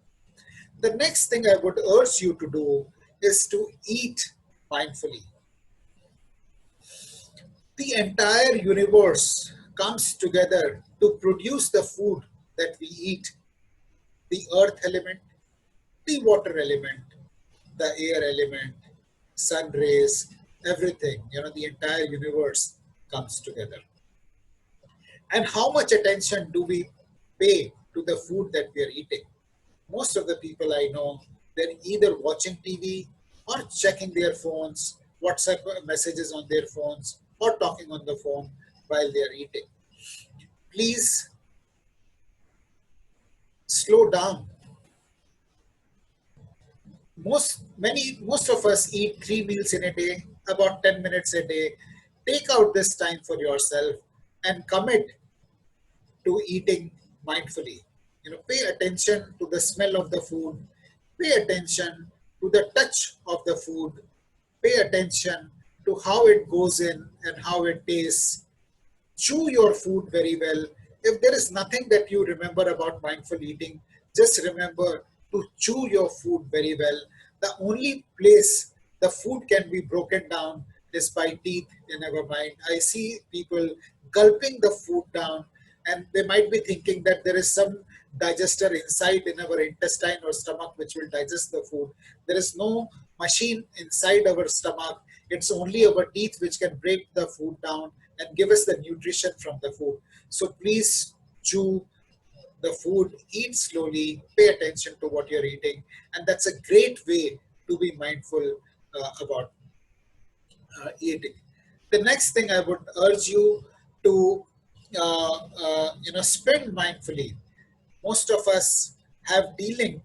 Speaker 1: The next thing I would urge you to do is to eat mindfully. The entire universe comes together to produce the food that we eat: the earth element, the water element, the air element, sun rays, everything. The entire universe comes together. And how much attention do we pay to the food that we are eating? Most of the people I know, they're either watching TV or checking their phones, WhatsApp messages on their phones, or talking on the phone while they are eating. Please slow down. Most of us eat 3 meals in a day, about 10 minutes a day. Take out this time for yourself and commit to eating mindfully. Pay attention to the smell of the food, pay attention to the touch of the food, pay attention to how it goes in and how it tastes. Chew your food very well. If there is nothing that you remember about mindful eating, just remember to chew your food very well. The only place the food can be broken down is by teeth in our mind. I see people gulping the food down, and they might be thinking that there is some digester inside in our intestine or stomach which will digest the food. There is no machine inside our stomach. It's only our teeth which can break the food down and give us the nutrition from the food. So please chew the food, eat slowly, pay attention to what you're eating, and that's a great way to be mindful about eating. The next thing I would urge you to spend mindfully. Most of us have delinked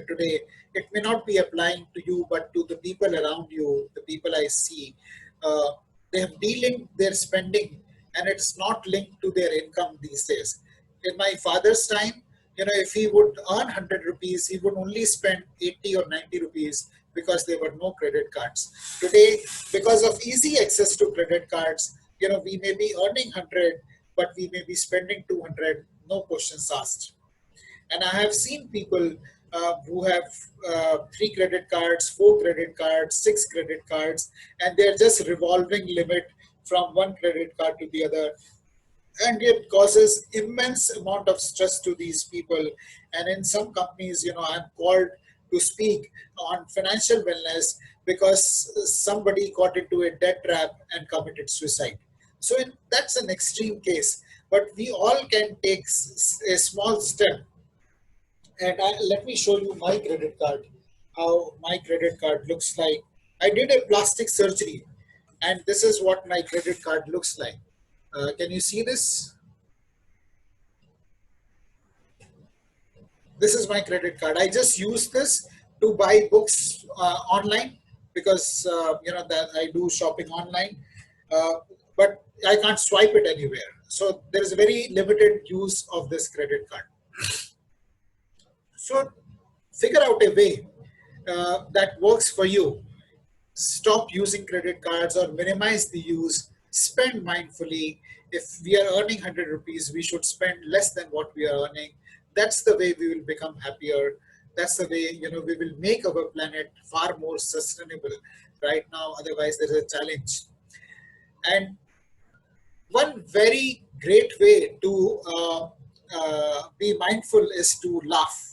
Speaker 1: today. It may not be applying to you, but to the people around you, the people I see, uh, they have delinked their spending, and it's not linked to their income these days. In my father's time, if he would earn 100 rupees, he would only spend 80 or 90 rupees because there were no credit cards. Today, because of easy access to credit cards, we may be earning 100, but we may be spending 200, no questions asked. And I have seen people who have 3 credit cards, 4 credit cards, 6 credit cards, and they're just revolving limit from one credit card to the other. And it causes immense amount of stress to these people. And in some companies, I'm called to speak on financial wellness because somebody got into a debt trap and committed suicide. So that's an extreme case, but we all can take a small step. And let me show you my credit card, how my credit card looks like. I did a plastic surgery, and this is what my credit card looks like. Can you see this? This is my credit card. I just use this to buy books online because that I do shopping online, uh, but I can't swipe it anywhere. So there is a very limited use of this credit card. So figure out a way that works for you. Stop using credit cards or minimize the use. Spend mindfully. If we are earning 100 rupees, we should spend less than what we are earning. That's the way we will become happier. That's the way we will make our planet far more sustainable. Right now, otherwise there is a challenge. And one very great way to be mindful is to laugh,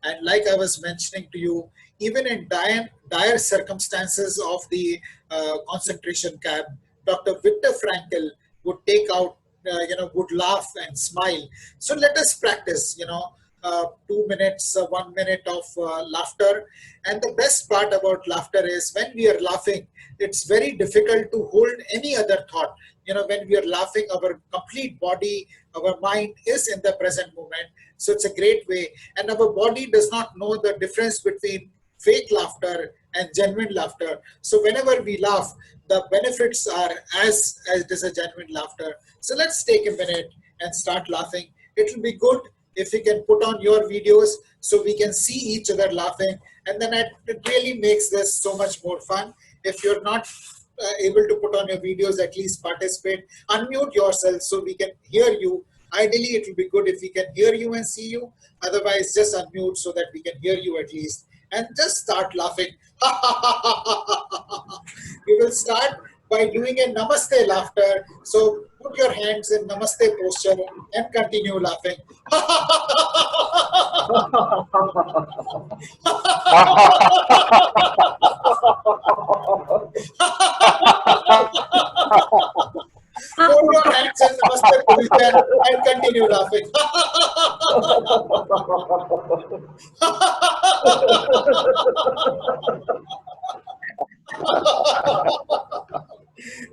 Speaker 1: and like I was mentioning to you, even in dire circumstances of the concentration camp, Dr. Viktor Frankl would take out, would laugh and smile. So let us practice, 2 minutes, 1 minute of laughter. And the best part about laughter is when we are laughing, it's very difficult to hold any other thought. when we are laughing, our complete body, our mind is in the present moment. So it's a great way. And our body does not know the difference between fake laughter and genuine laughter. So whenever we laugh, the benefits are as it is a genuine laughter. So let's take a minute and start laughing. It will be good if you can put on your videos so we can see each other laughing, and then it really makes this so much more fun. If you're not able to put on your videos, at least participate, unmute yourself so we can hear you. Ideally it will be good if we can hear you and see you. Otherwise just unmute so that we can hear you at least, and just start laughing. We will start by doing a namaste laughter. So put your hands in namaste posture and continue laughing. Hold your hands in namaste position and continue laughing.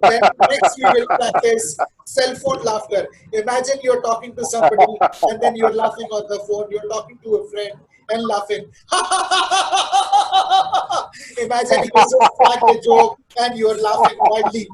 Speaker 1: Then next we will practice cell phone laughter. Imagine you're talking to somebody and then you're laughing on the phone. You're talking to a friend and laughing. Imagine you just cracked a joke and you're laughing wildly.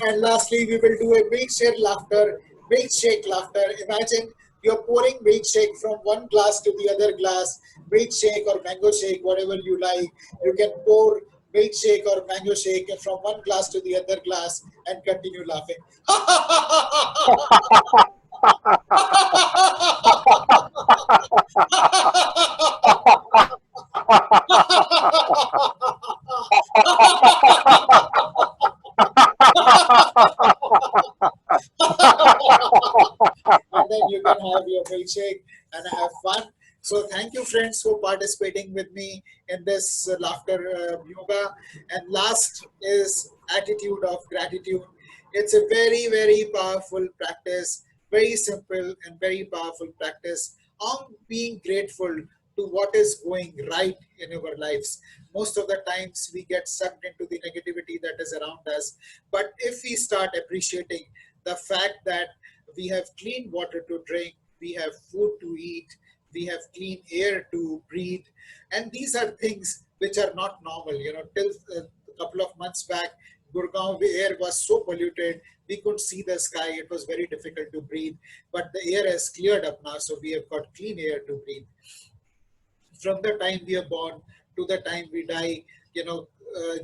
Speaker 1: And lastly, we will do a milkshake laughter. Milkshake laughter. Imagine you're pouring milkshake from one glass to the other glass. Milkshake or mango shake, whatever you like. You can pour milkshake or mango shake from one glass to the other glass and continue laughing. And then you can have your milkshake and have fun. So thank you, friends, for participating with me in this laughter yoga. And last is attitude of gratitude. It's a very, very powerful practice, very simple and very powerful practice on being grateful to what is going right in our lives. Most of the times we get sucked into the negativity that is around us. But if we start appreciating the fact that we have clean water to drink, we have food to eat, we have clean air to breathe, and these are things which are not normal. Till a couple of months back, Gurgaon air was so polluted, we couldn't see the sky. It was very difficult to breathe, but the air has cleared up now, so we have got clean air to breathe. From the time we are born to the time we die,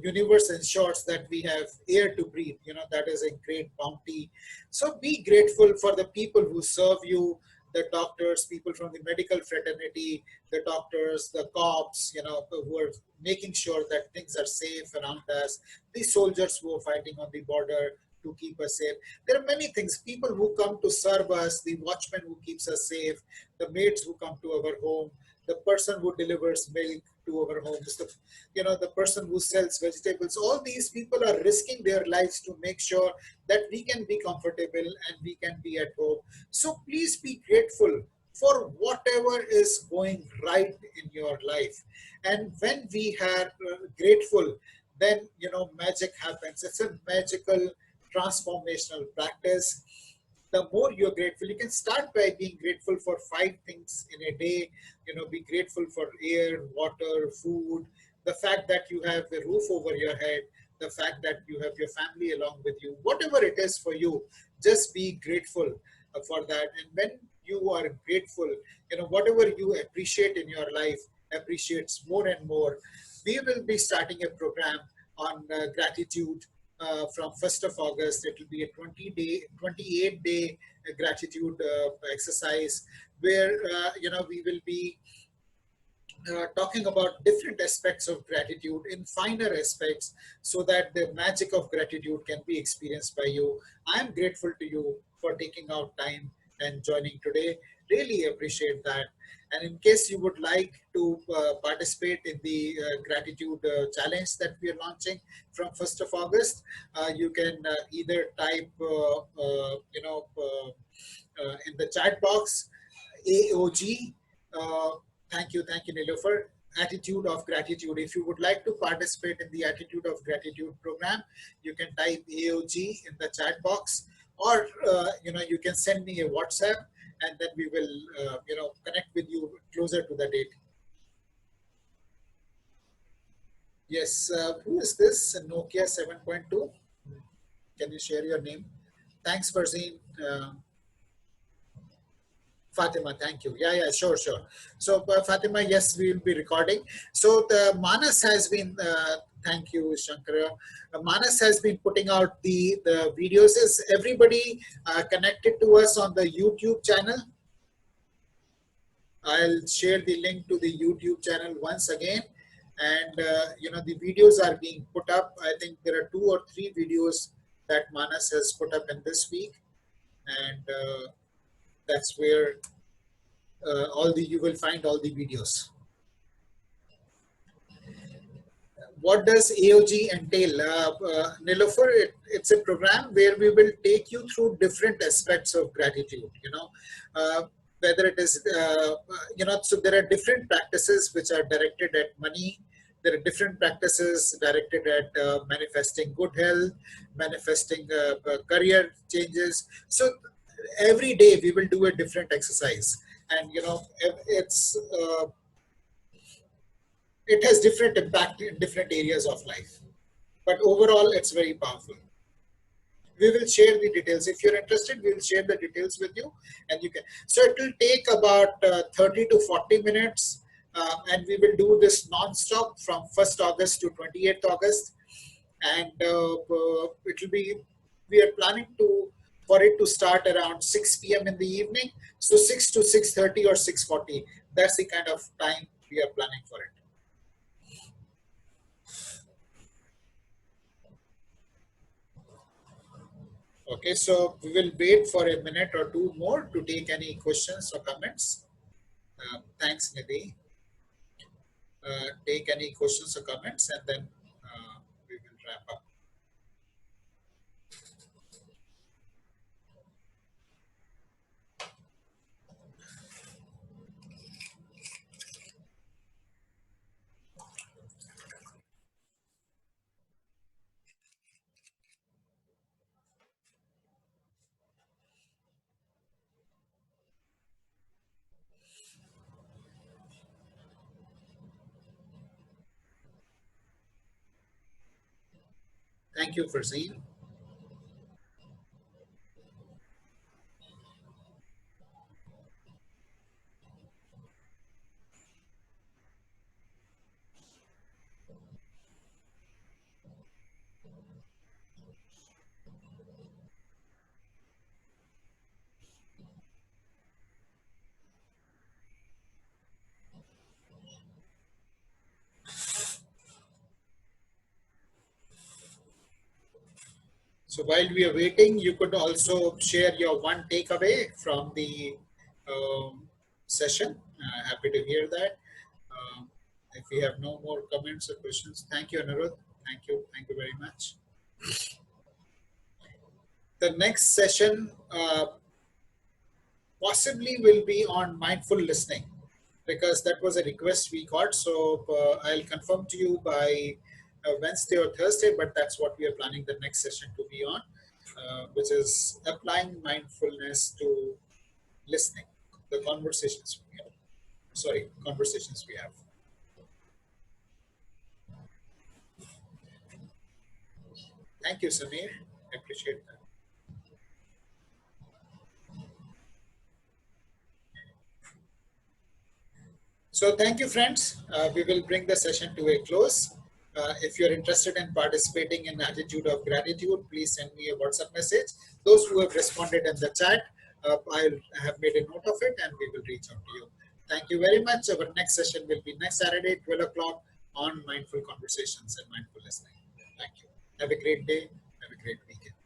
Speaker 1: universe ensures that we have air to breathe. That is a great bounty. So be grateful for the people who serve you, the doctors, people from the medical fraternity, the doctors, the cops, who are making sure that things are safe around us, the soldiers who are fighting on the border to keep us safe. There are many things, people who come to serve us, the watchman who keeps us safe, the maids who come to our home, the person who delivers milk to our homes, the person who sells vegetables. All these people are risking their lives to make sure that we can be comfortable and we can be at home. So please be grateful for whatever is going right in your life. And when we are grateful, then magic happens. It's a magical transformational practice. The more you're grateful, you can start by being grateful for 5 things in a day. Be grateful for air, water, food, the fact that you have a roof over your head, the fact that you have your family along with you. Whatever it is for you, just be grateful for that. And when you are grateful, whatever you appreciate in your life appreciates more and more. We will be starting a program on gratitude from 1st of August. It will be a 28-day gratitude exercise where, we will be talking about different aspects of gratitude in finer aspects so that the magic of gratitude can be experienced by you. I am grateful to you for taking out time and joining today. Really appreciate that. And in case you would like to participate in the gratitude challenge that we are launching from 1st of August, you can either type, in the chat box. AOG, thank you, Nilofer. Attitude of Gratitude. If you would like to participate in the Attitude of Gratitude program, you can type AOG in the chat box, or you can send me a WhatsApp, and then we will connect with you closer to the date. Yes, who is this? Nokia 7.2. Can you share your name? Thanks, Farzeen. Fatima, thank you. Yeah, sure. So, Fatima, yes, we will be recording. So, the Manas has been, thank you, Shankara. Manas has been putting out the videos. Is everybody connected to us on the YouTube channel? I'll share the link to the YouTube channel once again. And, the videos are being put up. I think there are 2 or 3 videos that Manas has put up in this week. And that's where you will find all the videos. What does AOG entail? Nilofer, it's a program where we will take you through different aspects of gratitude, whether it is, so there are different practices which are directed at money. There are different practices directed at manifesting good health, manifesting career changes. So every day we will do a different exercise. And, it has different impact in different areas of life, but overall it's very powerful. We will share the details. If you're interested, we will share the details with you, and you can. So it will take about 30 to 40 minutes, and we will do this non-stop from 1st August to 28th August. And it will be, we are planning for it to start around 6 p.m. in the evening. So 6 to 6:30 or 6:40. That's the kind of time we are planning for it. Okay, so we will wait for a minute or 2 more to take any questions or comments. Thanks, Nidhi. Take any questions or comments, and then we will wrap up. Thank you, Farzeen. So while we are waiting, you could also share your one takeaway from the session. Happy to hear that. If we have no more comments or questions, thank you, Anirudh. Thank you very much. The next session possibly will be on mindful listening, because that was a request we got. So I'll confirm to you by Wednesday or Thursday, but that's what we are planning the next session to be on, which is applying mindfulness to listening, the conversations we have. Conversations we have. Thank you, Samir. I appreciate that. So thank you, friends. We will bring the session to a close. If you're interested in participating in Attitude of Gratitude, please send me a WhatsApp message. Those who have responded in the chat, I have made a note of it, and we will reach out to you. Thank you very much. Our next session will be next Saturday, 12 o'clock, on mindful conversations and mindful listening. Thank you. Have a great day. Have a great weekend.